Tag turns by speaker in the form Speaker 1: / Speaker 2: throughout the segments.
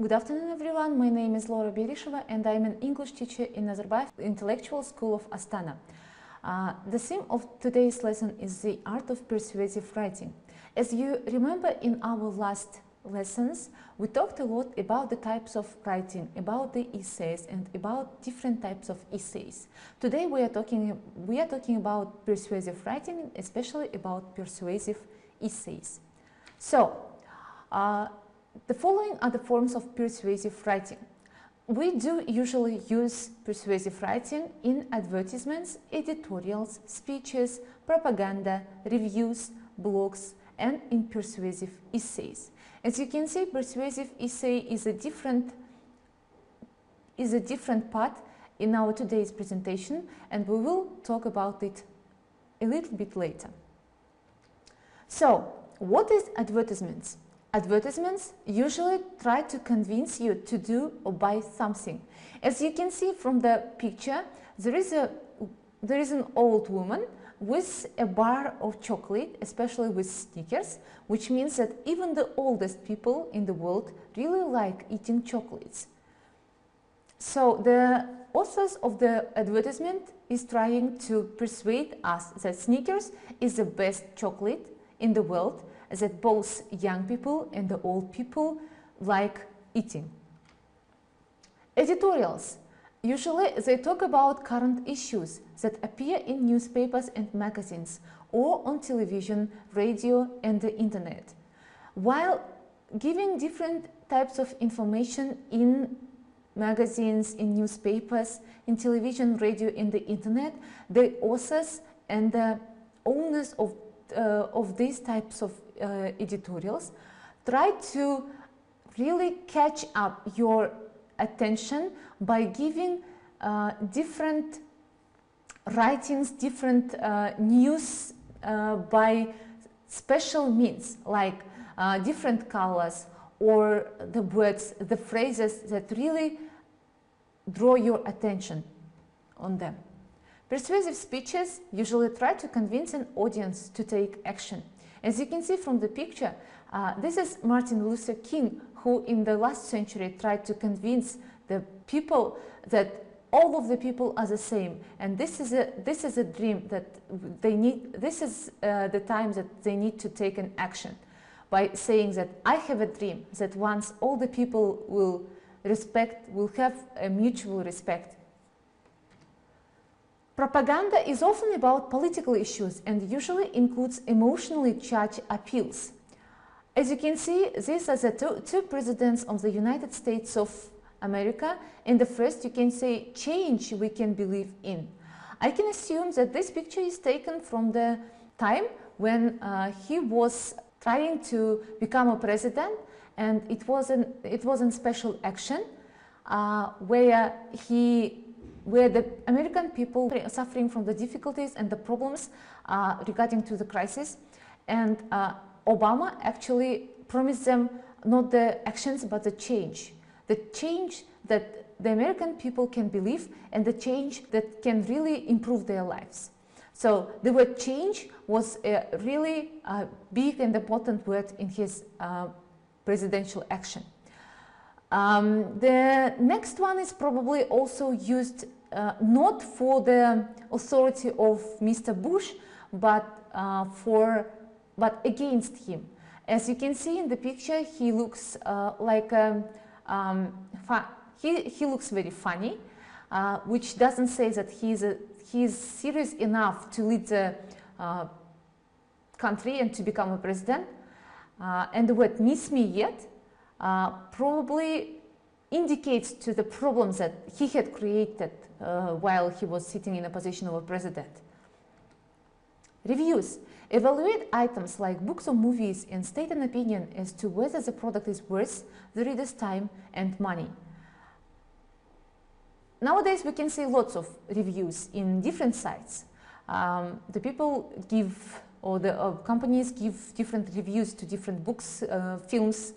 Speaker 1: Good afternoon, everyone. My name is Berisheva and I'm an English teacher in Nazarbayev Intellectual School of Astana. The theme of today's lesson is the art of persuasive writing. As you remember, in our last lessons, we talked a lot about the types of writing, about the essays and about different types of essays. Today we are talking about persuasive writing, especially about persuasive essays. So, the following are the forms of persuasive writing. We do usually use persuasive writing in advertisements, editorials, speeches, propaganda, reviews, blogs, and in persuasive essays. As you can see, persuasive essay is a different part in our today's presentation, and we will talk about it a little bit later. So, what is advertisements? Advertisements usually try to convince you to do or buy something. As you can see from the picture, there is an old woman with a bar of chocolate, especially with Snickers, which means that even the oldest people in the world really like eating chocolates. So the authors of the advertisement is trying to persuade us that Snickers is the best chocolate in the world, that both young people and the old people like eating. Editorials. Usually they talk about current issues that appear in newspapers and magazines or on television, radio and the internet. While giving different types of information in magazines, in newspapers, in television, radio and the internet, the authors and the owners of these types of editorials try to really catch up your attention by giving different writings, different news by special means, like different colors or the words, the phrases that really draw your attention on them. Persuasive speeches usually try to convince an audience to take action. As you can see from the picture, this is Martin Luther King, who in the last century tried to convince the people that all of the people are the same, and this is a dream that they need. This is the time that they need to take an action by saying that I have a dream that once all the people will have a mutual respect. Propaganda is often about political issues and usually includes emotionally charged appeals. As you can see, these are the two presidents of the United States of America. In the first, you can say, change we can believe in. I can assume that this picture is taken from the time when he was trying to become a president, and it was a special action where the American people are suffering from the difficulties and the problems regarding to the crisis, and Obama actually promised them not the actions but the change that the American people can believe and the change that can really improve their lives. So the word change was a really big and important word in his presidential action. The next one is probably also used not for the authority of Mr. Bush, but against him. As you can see in the picture, he looks he looks very funny, which doesn't say that he's serious enough to lead the country and to become a president. And the word "miss me yet" probably indicates to the problems that he had created while he was sitting in a position of a president. Reviews. Evaluate items like books or movies and state an opinion as to whether the product is worth the reader's time and money. Nowadays we can see lots of reviews in different sites. The people give, or the companies give different reviews to different books, films,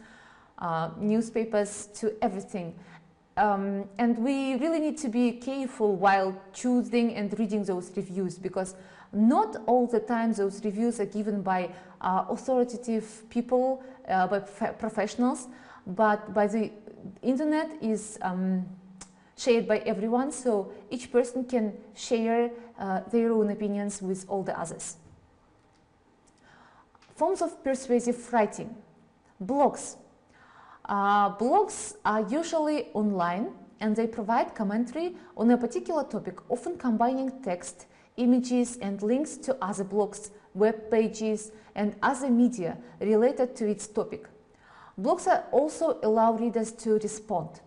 Speaker 1: newspapers, to everything. And we really need to be careful while choosing and reading those reviews, because not all the time those reviews are given by authoritative people, by professionals, but by the internet is shared by everyone, so each person can share their own opinions with all the others. Forms of persuasive writing. Blogs. Blogs are usually online and they provide commentary on a particular topic, often combining text, images and links to other blogs, web pages and other media related to its topic. Blogs also allow readers to respond.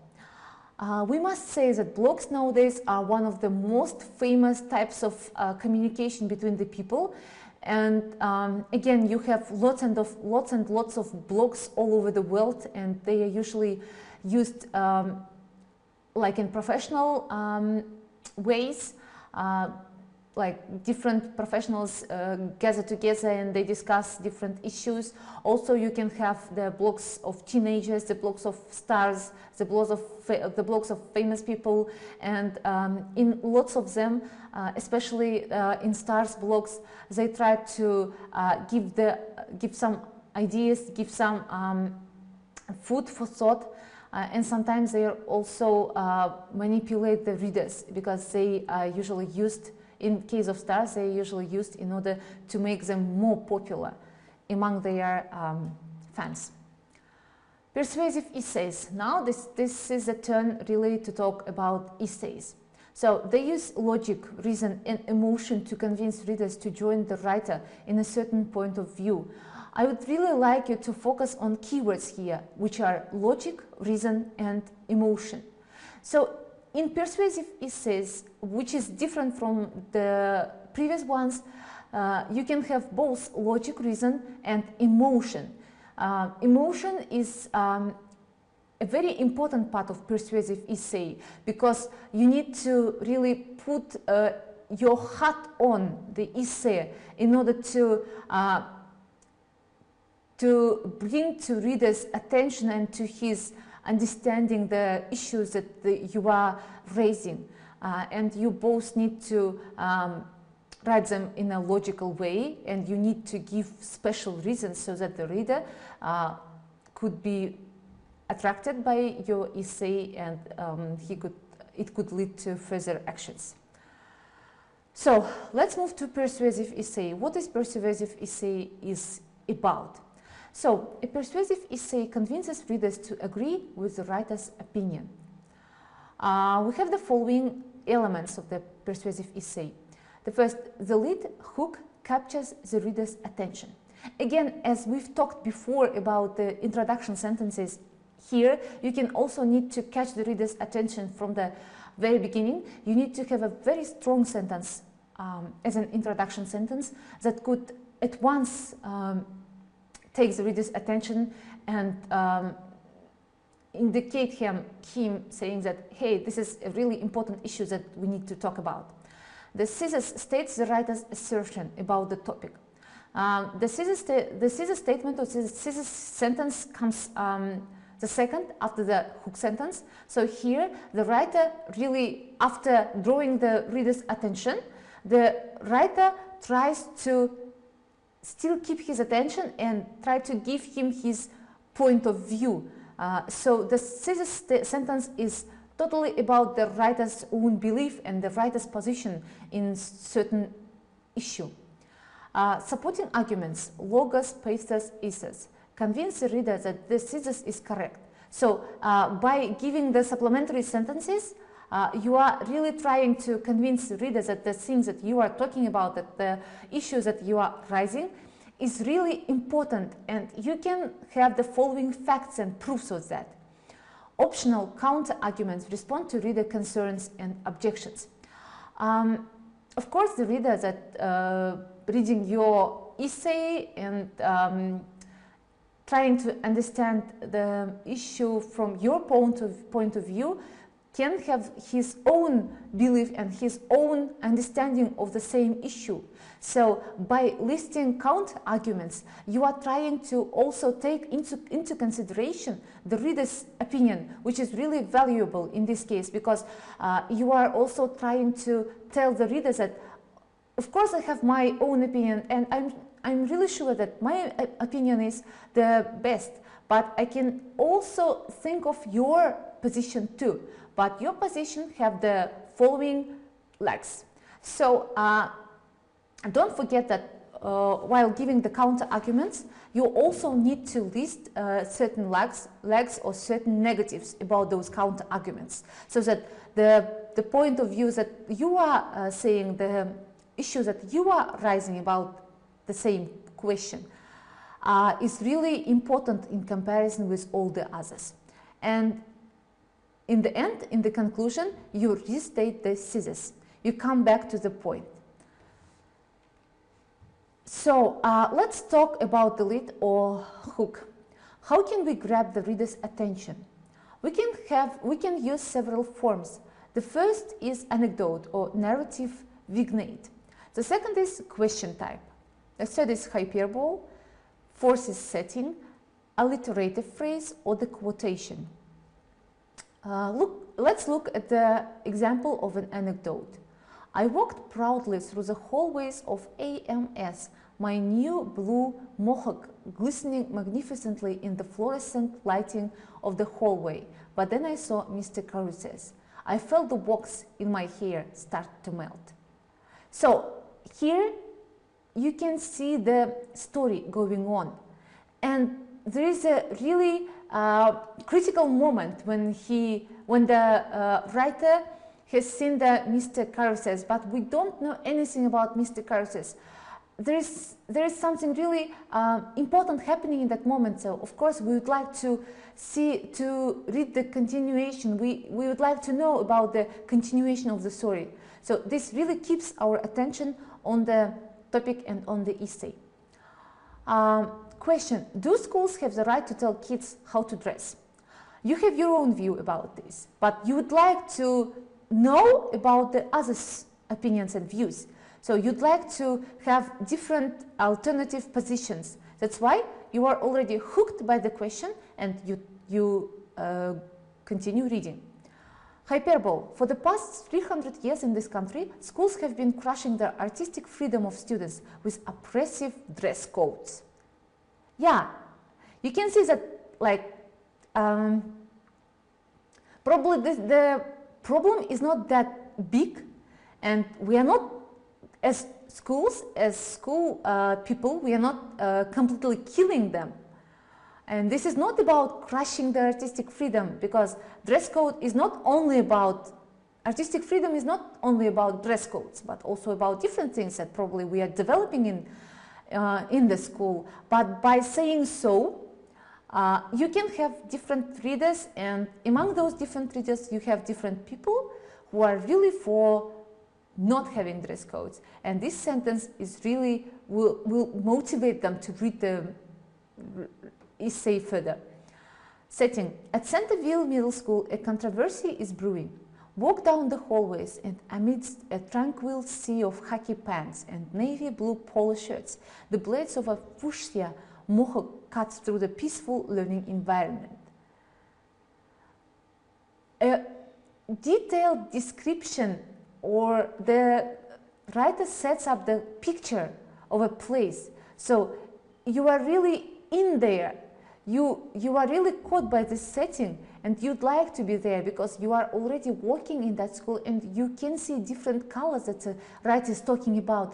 Speaker 1: We must say that blogs nowadays are one of the most famous types of communication between the people. And again, you have lots and lots of blogs all over the world, and they are usually used like in professional ways. Like different professionals gather together and they discuss different issues. Also, you can have the blogs of teenagers, the blogs of stars, the blogs of famous people, and in lots of them, especially in stars blogs, they try to give some ideas, give some food for thought, and sometimes they also manipulate the readers, because they are usually used. In case of stars, they are usually used in order to make them more popular among their fans. Persuasive essays. Now this is a turn really to talk about essays. So they use logic, reason and emotion to convince readers to join the writer in a certain point of view. I would really like you to focus on keywords here, which are logic, reason and emotion. So in persuasive essays, which is different from the previous ones, you can have both logic, reason and emotion. Emotion is a very important part of persuasive essay, because you need to really put your heart on the essay in order to bring to readers' attention and to his understanding the issues that you are raising, and you both need to write them in a logical way, and you need to give special reasons so that the reader could be attracted by your essay, and it could lead to further actions. So let's move to persuasive essay. What is persuasive essay is about? So, a persuasive essay convinces readers to agree with the writer's opinion. We have the following elements of the persuasive essay. The first, the lead hook captures the reader's attention. Again, as we've talked before about the introduction sentences, here you can also need to catch the reader's attention from the very beginning. You need to have a very strong sentence as an introduction sentence that could at once takes the reader's attention and indicate him saying that, hey, this is a really important issue that we need to talk about. The thesis states the writer's assertion about the topic. The thesis statement or the thesis sentence comes the second after the hook sentence. So here the writer really, after drawing the reader's attention, the writer tries to still keep his attention and try to give him his point of view. So the thesis sentence is totally about the writer's own belief and the writer's position in certain issue. Supporting arguments, logos, pathos, ethos, convince the reader that the thesis is correct. So by giving the supplementary sentences, you are really trying to convince the reader that the things that you are talking about, that the issues that you are raising, is really important, and you can have the following facts and proofs of that. Optional counter-arguments respond to reader concerns and objections. Of course, the reader that reading your essay and trying to understand the issue from your point of view can have his own belief and his own understanding of the same issue. So by listing counter-arguments, you are trying to also take into consideration the reader's opinion, which is really valuable in this case, because you are also trying to tell the reader that, of course, I have my own opinion, and I'm really sure that my opinion is the best, but I can also think of your position too. But your position have the following legs. So don't forget that while giving the counter arguments, you also need to list certain legs or certain negatives about those counter arguments, so that the point of view that you are saying, the issues that you are raising about the same question is really important in comparison with all the others. And in the end, in the conclusion, you restate the thesis. You come back to the point. So let's talk about the lead or hook. How can we grab the reader's attention? We can use several forms. The first is anecdote or narrative vignette. The second is question type. The third is hyperbole. Fourth is setting, alliterative phrase, or the quotation. Let's look at the example of an anecdote. I walked proudly through the hallways of AMS, my new blue mohawk glistening magnificently in the fluorescent lighting of the hallway. But then I saw Mr. Caruses. I felt the wax in my hair start to melt. So here you can see the story going on. And there is a really critical moment when the writer has seen the Mr. Caruses, but we don't know anything about Mr. Caruses. There is something really important happening in that moment. So of course we would like to read the continuation. We would like to know about the continuation of the story. So this really keeps our attention on the topic and on the essay. Question: do schools have the right to tell kids how to dress? You have your own view about this, but you would like to know about the others' opinions and views. So you'd like to have different alternative positions. That's why you are already hooked by the question and you continue reading. Hyperbole. For the past 300 years in this country, schools have been crushing the artistic freedom of students with oppressive dress codes. Yeah, you can see that, like, probably the problem is not that big, and we are not, as school people, we are not completely killing them. And this is not about crushing the artistic freedom, because dress code is not only about, artistic freedom is not only about dress codes, but also about different things that probably we are developing in the school. But by saying so, you can have different readers, and among those different readers you have different people who are really for not having dress codes. And this sentence is really will motivate them to read the essay further. Setting. At Centerville Middle School, a controversy is brewing. Walk down the hallways, and amidst a tranquil sea of khaki pants and navy blue polo shirts, the blades of a fuchsia mohawk cuts through the peaceful learning environment. A detailed description, or the writer sets up the picture of a place. So you are really in there. You are really caught by this setting, and you'd like to be there because you are already working in that school, and you can see different colors that the writer is talking about,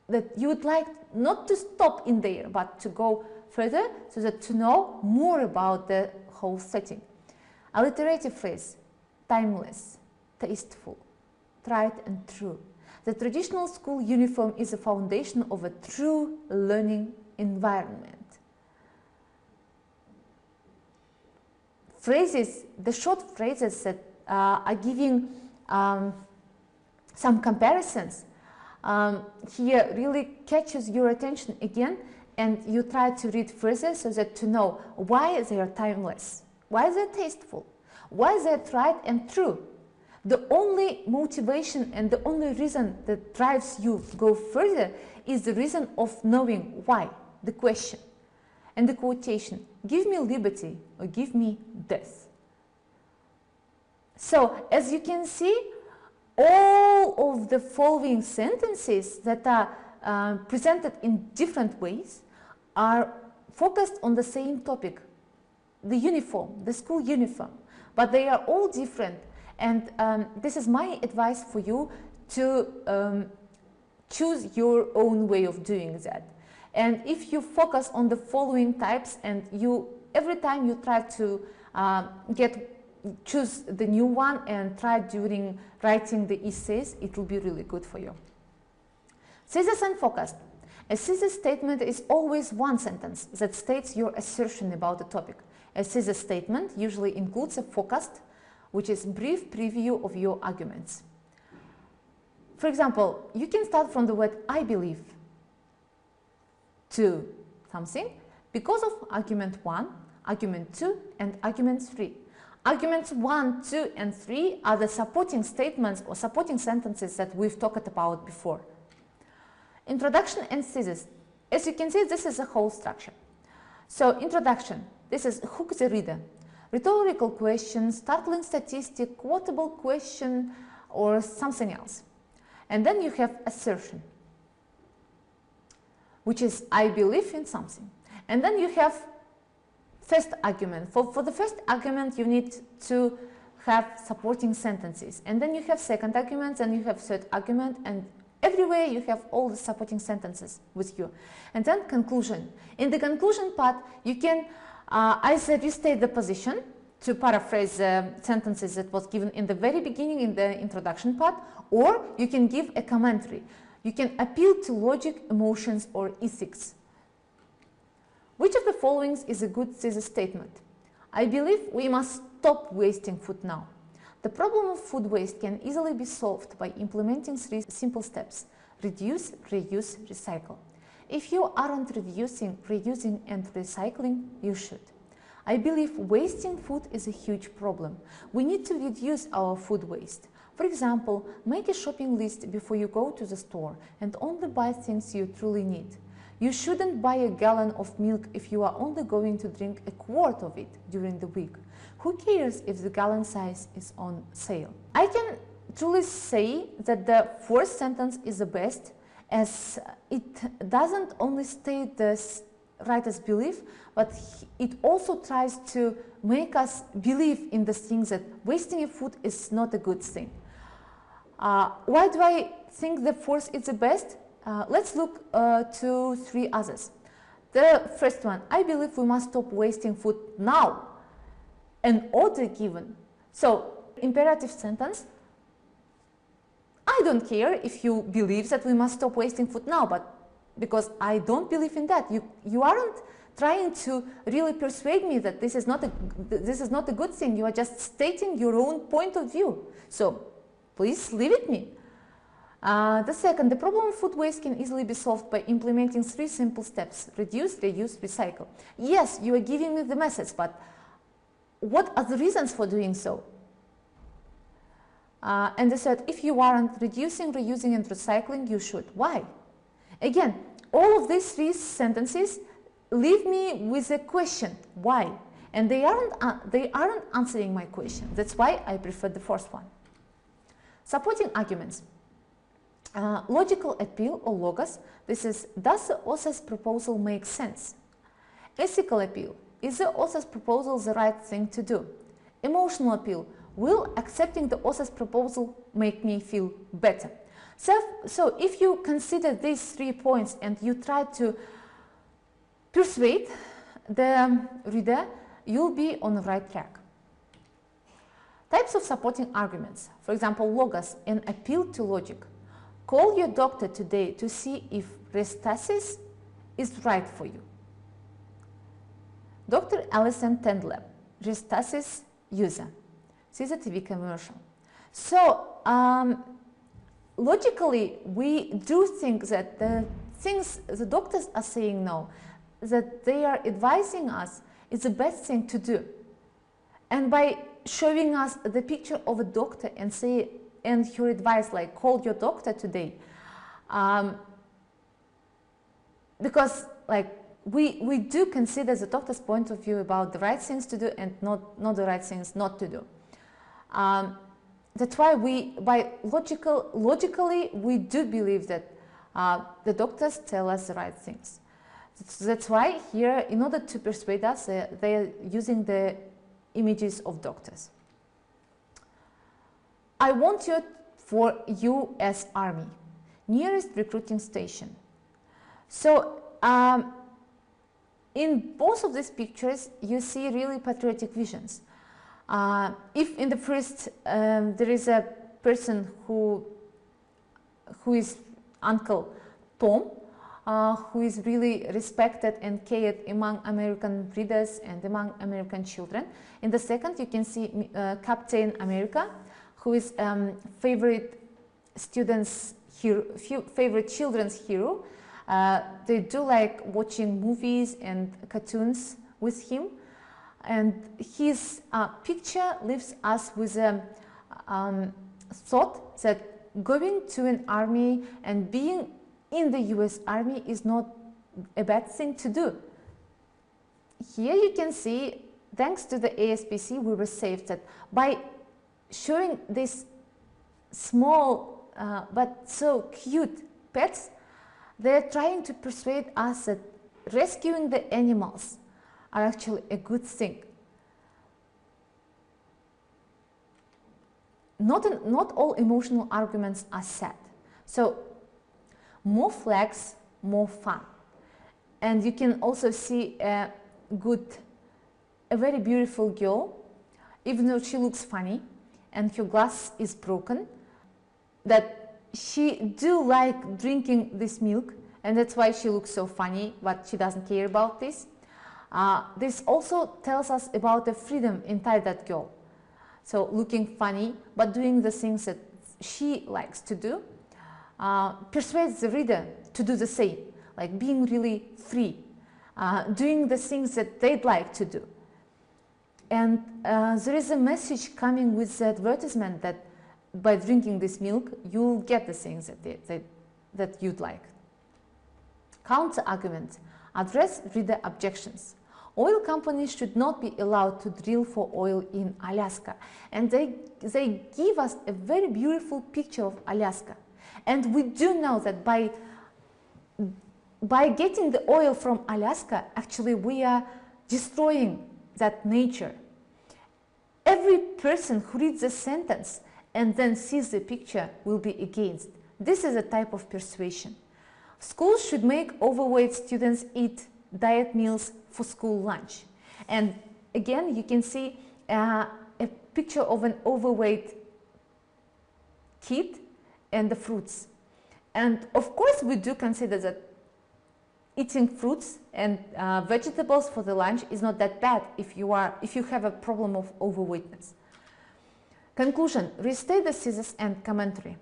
Speaker 1: that you would like not to stop in there, but to go further, so that to know more about the whole setting. Alliterative phrase: timeless, tasteful, tried and true. The traditional school uniform is the foundation of a true learning environment. Phrases, the short phrases that are giving some comparisons here really catches your attention again, and you try to read further so that to know why they are timeless, why they are tasteful, why they are tried and true. The only motivation and the only reason that drives you to go further is the reason of knowing why, the question. And the quotation: give me liberty or give me death. So, as you can see, all of the following sentences that are presented in different ways are focused on the same topic, the uniform, the school uniform, but they are all different. And this is my advice for you to choose your own way of doing that. And if you focus on the following types and every time you try to choose the new one and try during writing the essays, it will be really good for you. Thesis and focused. A thesis statement is always one sentence that states your assertion about the topic. A thesis statement usually includes a focused, which is brief preview of your arguments. For example, you can start from the word I believe to something because of argument 1, argument 2, and argument 3. Arguments 1, 2, and 3 are the supporting statements or supporting sentences that we've talked about before. Introduction and thesis. As you can see, this is a whole structure. So, introduction. This is hook the reader. Rhetorical question, startling statistic, quotable question, or something else. And then you have assertion, which is I believe in something. And then you have first argument. For the first argument, you need to have supporting sentences. And then you have second argument, and you have third argument, and everywhere you have all the supporting sentences with you. And then conclusion. In the conclusion part, you can either restate the position, to paraphrase the sentences that was given in the very beginning in the introduction part, or you can give a commentary. You can appeal to logic, emotions, or ethics. Which of the following is a good thesis statement? I believe we must stop wasting food now. The problem of food waste can easily be solved by implementing 3 simple steps: reduce, reuse, recycle. If you aren't reducing, reusing, and recycling, you should. I believe wasting food is a huge problem. We need to reduce our food waste. For example, make a shopping list before you go to the store and only buy things you truly need. You shouldn't buy a gallon of milk if you are only going to drink a quart of it during the week. Who cares if the gallon size is on sale? I can truly say that the fourth sentence is the best, as it doesn't only state the writer's belief, but it also tries to make us believe in the things that wasting food is not a good thing. Why do I think the fourth is the best? Let's look to 3 others. The first one, I believe we must stop wasting food now. An order given. So, imperative sentence. I don't care if you believe that we must stop wasting food now, but because I don't believe in that. You aren't trying to really persuade me that this is not a good thing. You are just stating your own point of view. So please leave it me. The second, the problem of food waste can easily be solved by implementing 3 simple steps: reduce, reuse, recycle. Yes, you are giving me the message, but what are the reasons for doing so? And the third, if you aren't reducing, reusing, and recycling, you should. Why? Again, all of these 3 sentences leave me with a question, why? And they aren't answering my question. That's why I prefer the first one. Supporting arguments. Logical appeal or logos. This is, does the author's proposal make sense? Ethical appeal. Is the author's proposal the right thing to do? Emotional appeal. Will accepting the author's proposal make me feel better? So if you consider these 3 points and you try to persuade the reader, you'll be on the right track. Types of supporting arguments. For example, logos, an appeal to logic. Call your doctor today to see if restasis is right for you. Dr. Alison Tendler, restasis user. This is a TV commercial. So, logically, we do think that the things the doctors are saying now, that they are advising us, is the best thing to do. And by showing us the picture of a doctor and her advice, like call your doctor today, because like we do consider the doctor's point of view about the right things to do and not the right things not to do. That's why logically we do believe that the doctors tell us the right things. That's why here, in order to persuade us, they are using the images of doctors. I want you for US Army, nearest recruiting station. So in both of these pictures, you see really patriotic visions. If in the first there is a person who is Uncle Tom, who is really respected and cared among American readers and among American children. In the second, you can see Captain America, who is favorite children's hero. They do like watching movies and cartoons with him, and his picture leaves us with a thought that going to an army and being in the US Army is not a bad thing to do. Here you can see, thanks to the ASPC, we were saved that by showing these small but so cute pets, they're trying to persuade us that rescuing the animals are actually a good thing. Not all emotional arguments are sad. So more flags, more fun. And you can also see a very beautiful girl, even though she looks funny and her glass is broken, that she do like drinking this milk, and that's why she looks so funny, but she doesn't care about this. This also tells us about the freedom inside that girl. So looking funny, but doing the things that she likes to do, persuades the reader to do the same, like being really free, doing the things that they'd like to do. And there is a message coming with the advertisement that by drinking this milk, you'll get the things that you'd like. Counter-argument. Address reader objections. Oil companies should not be allowed to drill for oil in Alaska. And they give us a very beautiful picture of Alaska. And we do know that by getting the oil from Alaska, actually we are destroying that nature. Every person who reads the sentence and then sees the picture will be against. This is a type of persuasion. Schools should make overweight students eat diet meals for school lunch. And again, you can see a picture of an overweight kid and the fruits. And of course, we do consider that eating fruits and vegetables for the lunch is not that bad if you have a problem of overweightness. Conclusion. Restate the thesis and commentary.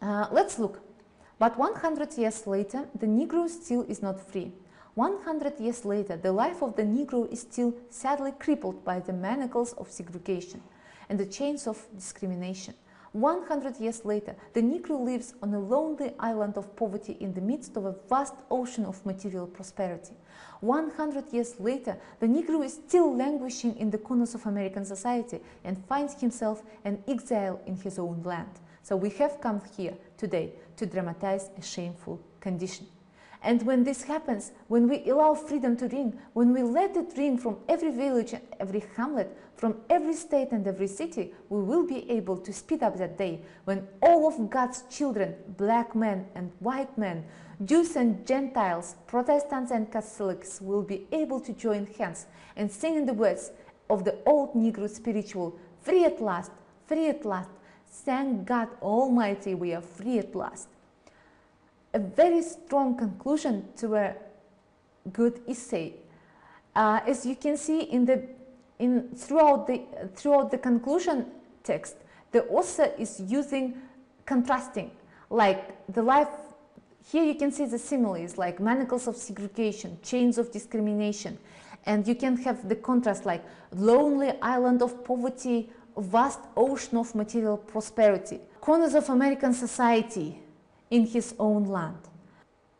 Speaker 1: Let's look. But 100 years later, the Negro still is not free. 100 years later, the life of the Negro is still sadly crippled by the manacles of segregation and the chains of discrimination. 100 years later, the Negro lives on a lonely island of poverty in the midst of a vast ocean of material prosperity. 100 years later, the Negro is still languishing in the corners of American society and finds himself an exile in his own land. So we have come here today to dramatize a shameful condition. And when this happens, when we allow freedom to ring, when we let it ring from every village and every hamlet, from every state and every city, we will be able to speed up that day when all of God's children, black men and white men, Jews and Gentiles, Protestants and Catholics, will be able to join hands and sing in the words of the old Negro spiritual, "Free at last, free at last. Thank God Almighty, we are free at last." A very strong conclusion to a good essay. As you can see throughout the conclusion text, the author is using contrasting, like the life. Here you can see the similes, like manacles of segregation, chains of discrimination, and you can have the contrast like lonely island of poverty, vast ocean of material prosperity, corners of American society in his own land,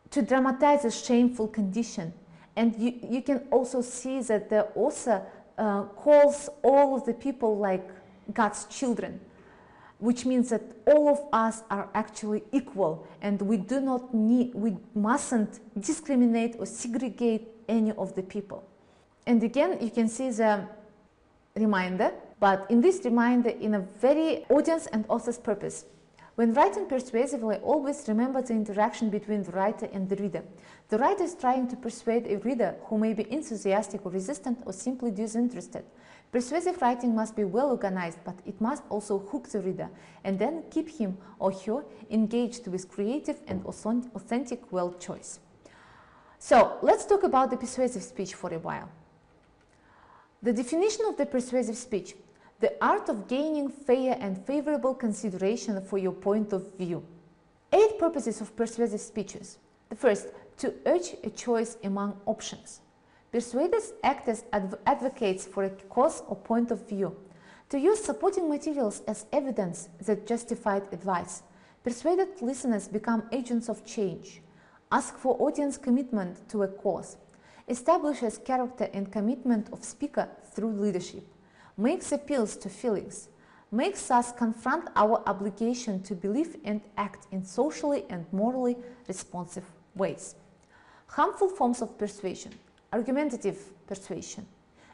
Speaker 1: to dramatize a shameful condition. And you can also see that the author calls all of the people like God's children. which means that all of us are actually equal, and we mustn't discriminate or segregate any of the people. And again, you can see the reminder, but in this reminder, in a very audience and author's purpose. When writing persuasively, always remember the interaction between the writer and the reader. The writer is trying to persuade a reader who may be enthusiastic or resistant or simply disinterested. Persuasive writing must be well organized, but it must also hook the reader and then keep him or her engaged with creative and authentic word choice. So let's talk about the persuasive speech for a while. The definition of the persuasive speech: the art of gaining fair and favorable consideration for your point of view. 8 purposes of persuasive speeches. The first, to urge a choice among options. Persuaders act as advocates for a cause or point of view. To use supporting materials as evidence that justified advice. Persuaded listeners become agents of change. Ask for audience commitment to a cause. Establishes character and commitment of speaker through leadership. Makes appeals to feelings. Makes us confront our obligation to believe and act in socially and morally responsive ways. Harmful forms of persuasion. Argumentative persuasion.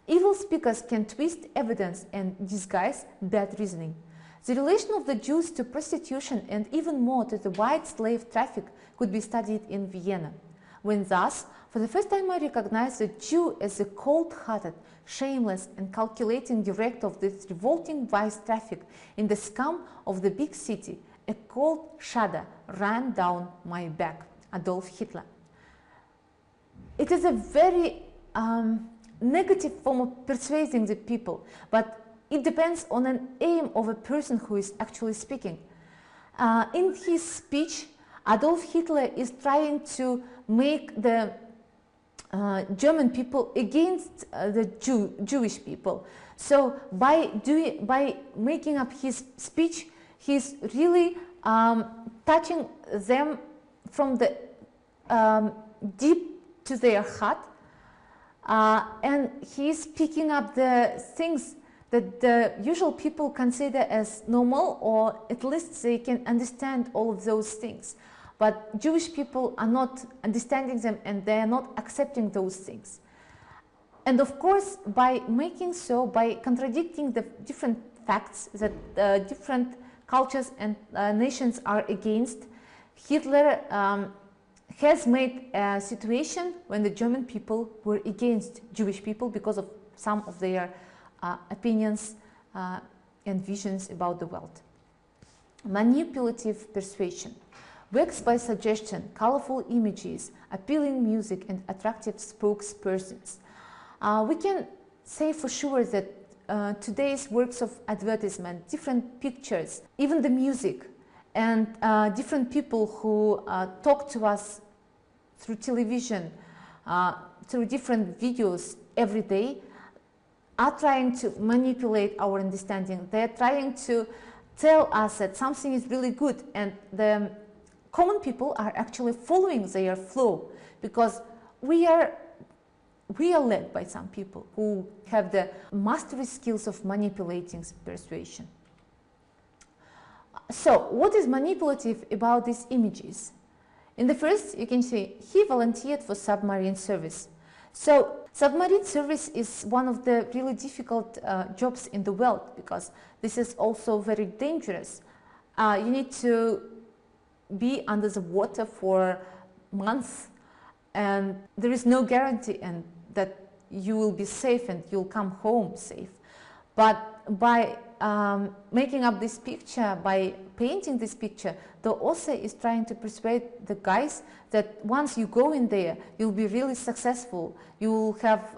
Speaker 1: Evil speakers can twist evidence and disguise bad reasoning. The relation of the Jews to prostitution and even more to the white slave traffic could be studied in Vienna, when thus, for the first time I recognized the Jew as a cold-hearted, shameless and calculating director of this revolting vice traffic in the scum of the big city. A cold shudder ran down my back. Adolf Hitler. It is a very negative form of persuading the people, but it depends on an aim of a person who is actually speaking. In his speech, Adolf Hitler is trying to make the German people against the Jewish people. So by making up his speech, he's really touching them from the deep to their heart, and he's picking up the things that the usual people consider as normal, or at least they can understand all of those things. But Jewish people are not understanding them, and they are not accepting those things. And of course, by making so, by contradicting the different facts that different cultures and nations are against, Hitler has made a situation when the German people were against Jewish people because of some of their opinions and visions about the world. Manipulative persuasion works by suggestion, colorful images, appealing music, and attractive spokespersons. We can say for sure that today's works of advertisement, different pictures, even the music, and different people who talk to us through television, through different videos every day, are trying to manipulate our understanding. They're trying to tell us that something is really good, and the common people are actually following their flow, because we are led by some people who have the mastery skills of manipulating persuasion. So, what is manipulative about these images? In the first, you can see he volunteered for submarine service. So, submarine service is one of the really difficult jobs in the world, because this is also very dangerous. You need to be under the water for months, and there is no guarantee and that you will be safe and you'll come home safe. But by making up this picture, by painting this picture, the author is trying to persuade the guys that once you go in there, you'll be really successful. You'll have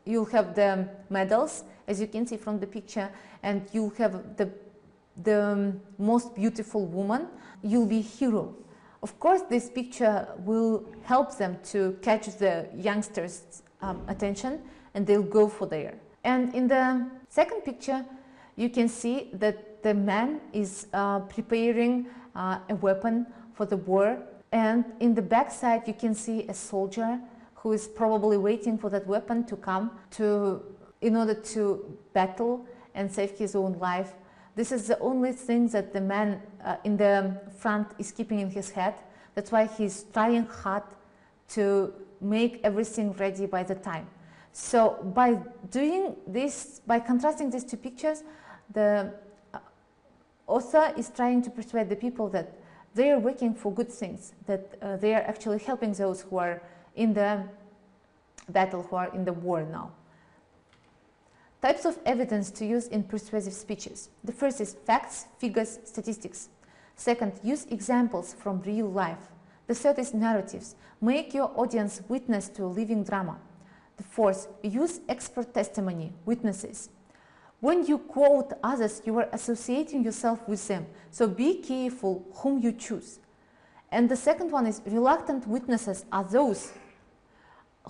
Speaker 1: the medals, as you can see from the picture, and you'll have the most beautiful woman. You'll be a hero. Of course, this picture will help them to catch the youngsters' attention, and they'll go for there. And in the second picture, you can see that the man is preparing a weapon for the war, and in the back side you can see a soldier who is probably waiting for that weapon to come in order to battle and save his own life. This is the only thing that the man in the front is keeping in his head. That's why he's trying hard to make everything ready by the time. So by doing this, by contrasting these two pictures, the author is trying to persuade the people that they are working for good things, that they are actually helping those who are in the battle, who are in the war now. Types of evidence to use in persuasive speeches. The first is facts, figures, statistics. Second, use examples from real life. The third is narratives. Make your audience witness to a living drama. The fourth, use expert testimony, witnesses. When you quote others, you are associating yourself with them. So be careful whom you choose. And the second one is reluctant witnesses are those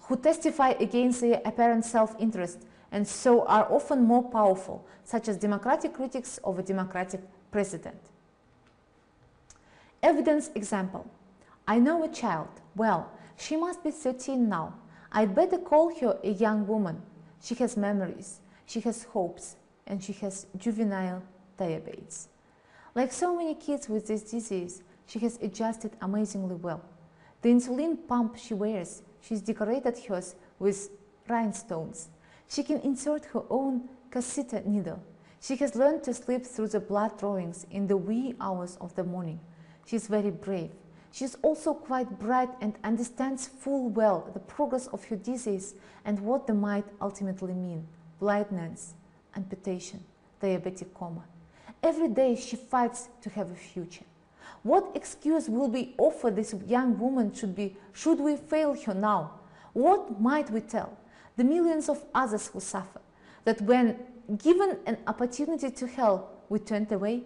Speaker 1: who testify against their apparent self-interest and so are often more powerful, such as democratic critics of a democratic president. Evidence example. I know a child. Well, she must be 13 now. I'd better call her a young woman. She has memories, she has hopes, and she has juvenile diabetes. Like so many kids with this disease, she has adjusted amazingly well. The insulin pump she wears, she's decorated hers with rhinestones. She can insert her own catheter needle. She has learned to sleep through the blood drawings in the wee hours of the morning. She's very brave. She's also quite bright and understands full well the progress of her disease and what they might ultimately mean: blindness, amputation, diabetic coma. Every day she fights to have a future. What excuse will be offered this young woman should we fail her now? What might we tell the millions of others who suffer? That when given an opportunity to help, we turned away?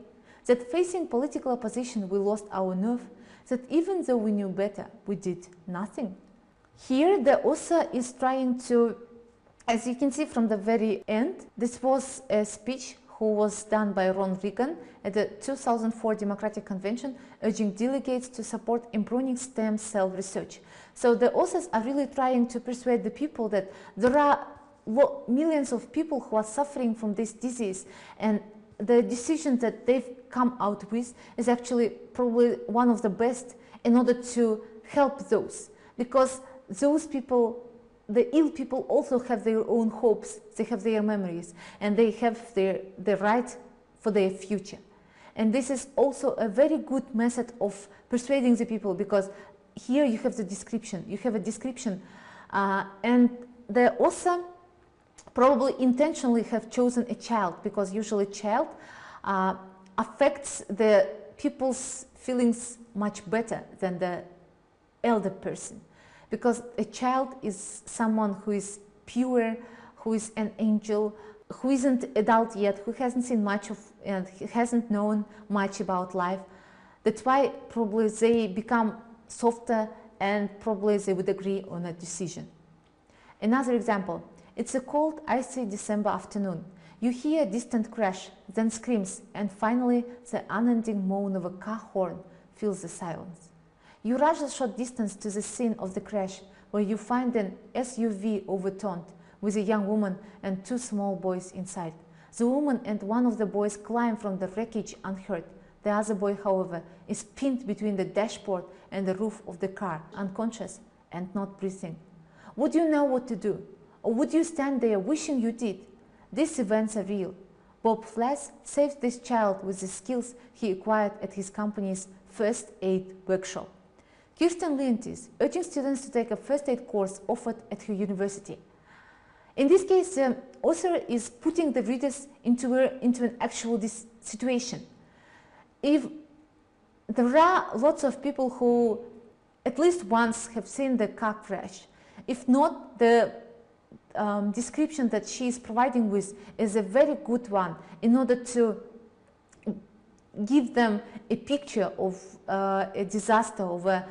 Speaker 1: That facing political opposition, we lost our nerve? That even though we knew better, we did nothing? Here the author is trying to, as you can see from the very end, this was a speech who was done by Ronald Reagan at the 2004 Democratic Convention, urging delegates to support embryonic stem cell research. So the authors are really trying to persuade the people that there are millions of people who are suffering from this disease, and the decision that they've come out with is actually probably one of the best in order to help those, because those people, the ill people, also have their own hopes, they have their memories, and they have the right for their future. And this is also a very good method of persuading the people, because here you have the description, and the author probably intentionally have chosen a child, because usually child affects the people's feelings much better than the elder person, because a child is someone who is pure, who is an angel, who isn't adult yet, who hasn't seen much of and hasn't known much about life. That's why probably they become softer, and probably they would agree on a decision. Another example. It's a cold, icy December afternoon. You hear a distant crash, then screams, and finally the unending moan of a car horn fills the silence. You rush a short distance to the scene of the crash, where you find an SUV overturned, with a young woman and two small boys inside. The woman and one of the boys climb from the wreckage unhurt. The other boy, however, is pinned between the dashboard and the roof of the car, unconscious and not breathing. Would you know what to do? Or would you stand there wishing you did? These events are real. Bob Flass saved this child with the skills he acquired at his company's first aid workshop. Kirsten Leontis, urging students to take a first aid course offered at her university. In this case, the author is putting the readers into an actual situation. If there are lots of people who at least once have seen the car crash, if not, the description that she is providing with is a very good one in order to give them a picture of a disaster, of a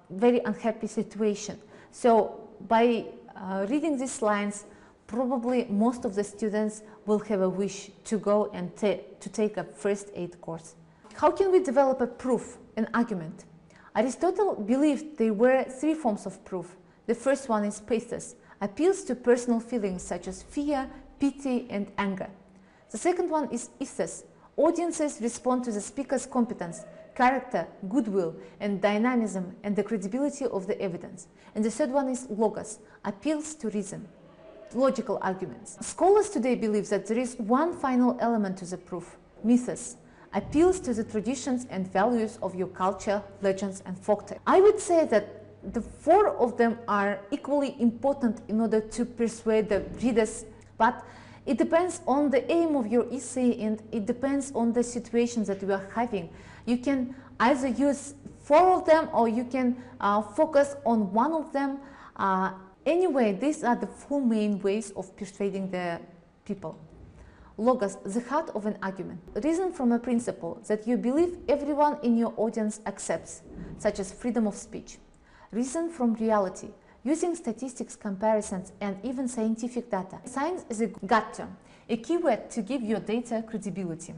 Speaker 1: very unhappy situation. So by reading these lines, probably most of the students will have a wish to go and to take a first aid course. How can we develop a proof, an argument? Aristotle believed there were three forms of proof. The first one is pathos, appeals to personal feelings such as fear, pity, and anger. The second one is ethos, Audiences respond to the speaker's competence, character, goodwill, and dynamism, and the credibility of the evidence. And the third one is logos, appeals to reason, logical arguments. Scholars today believe that there is one final element to the proof, mythos, appeals to the traditions and values of your culture, legends, and folktale. I would say that the four of them are equally important in order to persuade the readers, but it depends on the aim of your essay, and it depends on the situations that you are having. You can either use four of them, or you can focus on one of them. Anyway, these are the four main ways of persuading the people. Logos, the heart of an argument. Reason from a principle that you believe everyone in your audience accepts, such as freedom of speech. Reason from reality, using statistics, comparisons, and even scientific data. Science is a gut term, a keyword to give your data credibility.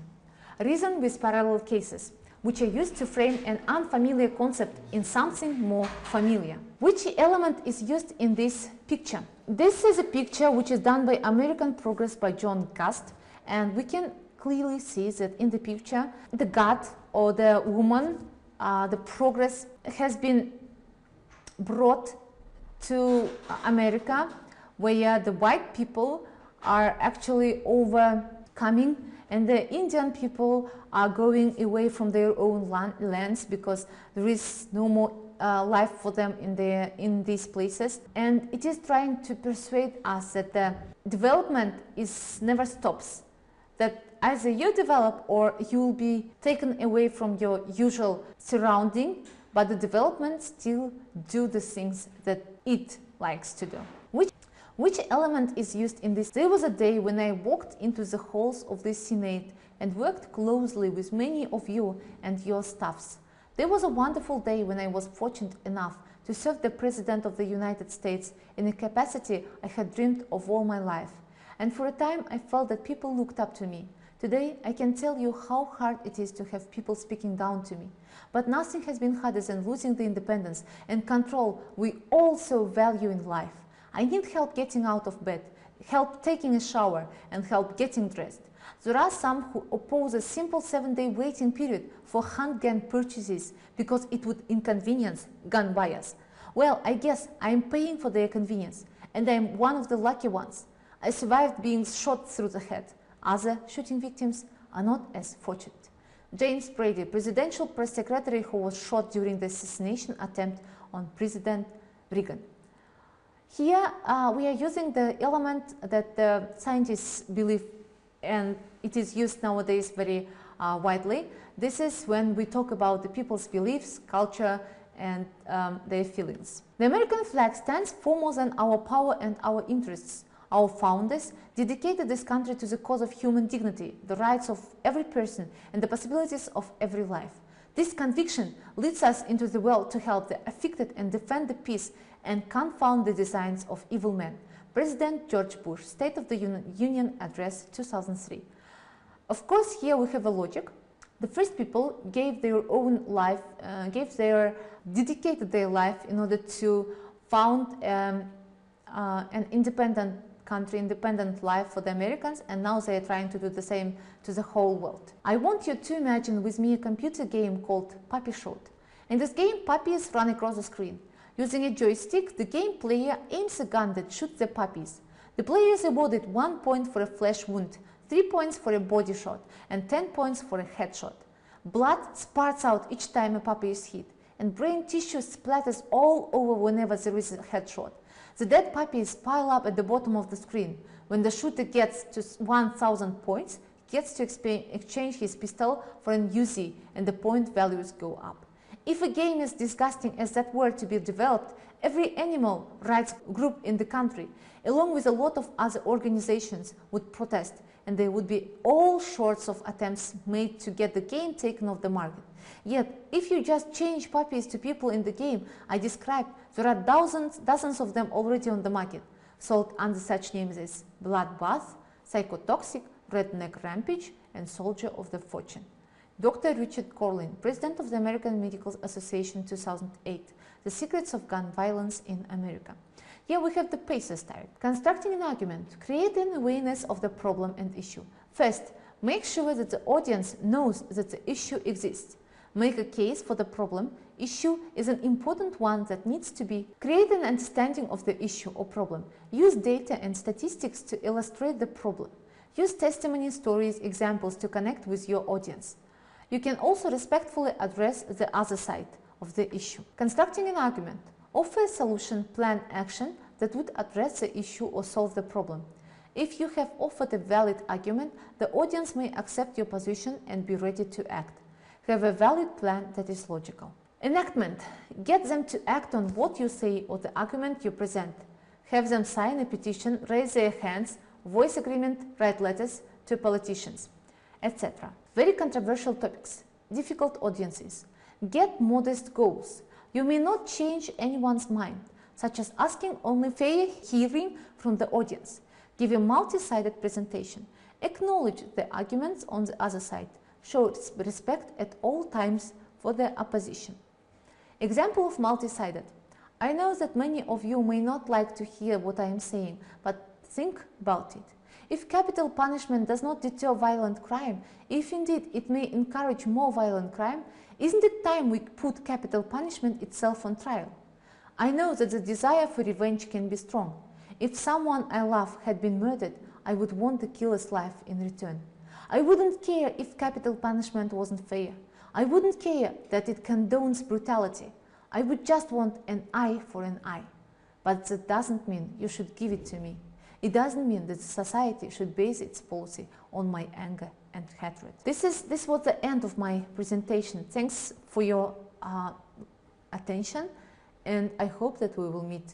Speaker 1: Reason with parallel cases, which are used to frame an unfamiliar concept in something more familiar. Which element is used in this picture? This is a picture which is done by American Progress by John Gast, and we can clearly see that in the picture, the god or the woman, the progress, has been brought to America, where the white people are actually overcoming, and the Indian people are going away from their own lands because there is no more life for them in these places. And it is trying to persuade us that the development never stops, that either you develop or you will be taken away from your usual surrounding, but the development still do the things that it likes to do. Which element is used in this? There was a day when I walked into the halls of the Senate and worked closely with many of you and your staffs. There was a wonderful day when I was fortunate enough to serve the President of the United States in a capacity I had dreamed of all my life. And for a time I felt that people looked up to me. Today I can tell you how hard it is to have people speaking down to me. But nothing has been harder than losing the independence and control we all so value in life. I need help getting out of bed, help taking a shower, and help getting dressed. There are some who oppose a simple 7-day waiting period for handgun purchases because it would inconvenience gun buyers. Well, I guess I am paying for their convenience, and I am one of the lucky ones. I survived being shot through the head. Other shooting victims are not as fortunate. James Brady, presidential press secretary who was shot during the assassination attempt on President Reagan. Here we are using the element that the scientists believe, and it is used nowadays very widely. This is when we talk about the people's beliefs, culture, and their feelings. The American flag stands for more than our power and our interests. Our founders dedicated this country to the cause of human dignity, the rights of every person, and the possibilities of every life. This conviction leads us into the world to help the afflicted and defend the peace and confound the designs of evil men. President George Bush, State of the Union Address 2003. Of course, here we have a logic. The first people gave their own life, dedicated their life in order to found an independent country, independent life for the Americans, and now they are trying to do the same to the whole world. I want you to imagine with me a computer game called Puppy Shoot. In this game, puppies run across the screen. Using a joystick, the game player aims a gun that shoots the puppies. The player is awarded 1 point for a flesh wound, 3 points for a body shot, and 10 points for a headshot. Blood spurts out each time a puppy is hit, and brain tissue splatters all over whenever there is a headshot. The dead puppies pile up at the bottom of the screen. When the shooter gets to 1,000 points, he gets to exchange his pistol for an Uzi, and the point values go up. If a game is disgusting as that were to be developed, every animal rights group in the country, along with a lot of other organizations, would protest, and there would be all sorts of attempts made to get the game taken off the market. Yet, if you just change puppies to people in the game I described, there are dozens of them already on the market, sold under such names as Bloodbath, Psychotoxic, Redneck Rampage, and Soldier of the Fortune. Dr. Richard Corlin, President of the American Medical Association 2008, The Secrets of Gun Violence in America. Here we have the PACER style. Constructing an argument, create an awareness of the problem and issue. First, Make sure that the audience knows that the issue exists. Make a case for the problem. Issue is an important one that needs to be. Create an understanding of the issue or problem. Use data and statistics to illustrate the problem. Use testimony stories, examples to connect with your audience. You can also respectfully address the other side of the issue. Constructing an argument. Offer a solution, plan, action that would address the issue or solve the problem. If you have offered a valid argument, the audience may accept your position and be ready to act. Have a valid plan that is logical. Enactment. Get them to act on what you say or the argument you present. Have them sign a petition, raise their hands, voice agreement, write letters to politicians, etc. Very controversial topics. Difficult audiences. Get modest goals. You may not change anyone's mind, such as asking only fair hearing from the audience. Give a multi-sided presentation. Acknowledge the arguments on the other side. Show respect at all times for the opposition. Example of multi-sided. I know that many of you may not like to hear what I am saying, but think about it. If capital punishment does not deter violent crime, if indeed it may encourage more violent crime, isn't it time we put capital punishment itself on trial? I know that the desire for revenge can be strong. If someone I love had been murdered, I would want the killer's life in return. I wouldn't care if capital punishment wasn't fair. I wouldn't care that it condones brutality. I would just want an eye for an eye. But that doesn't mean you should give it to me. It doesn't mean that society should base its policy on my anger and hatred. This was the end of my presentation. Thanks for your attention, and I hope that we will meet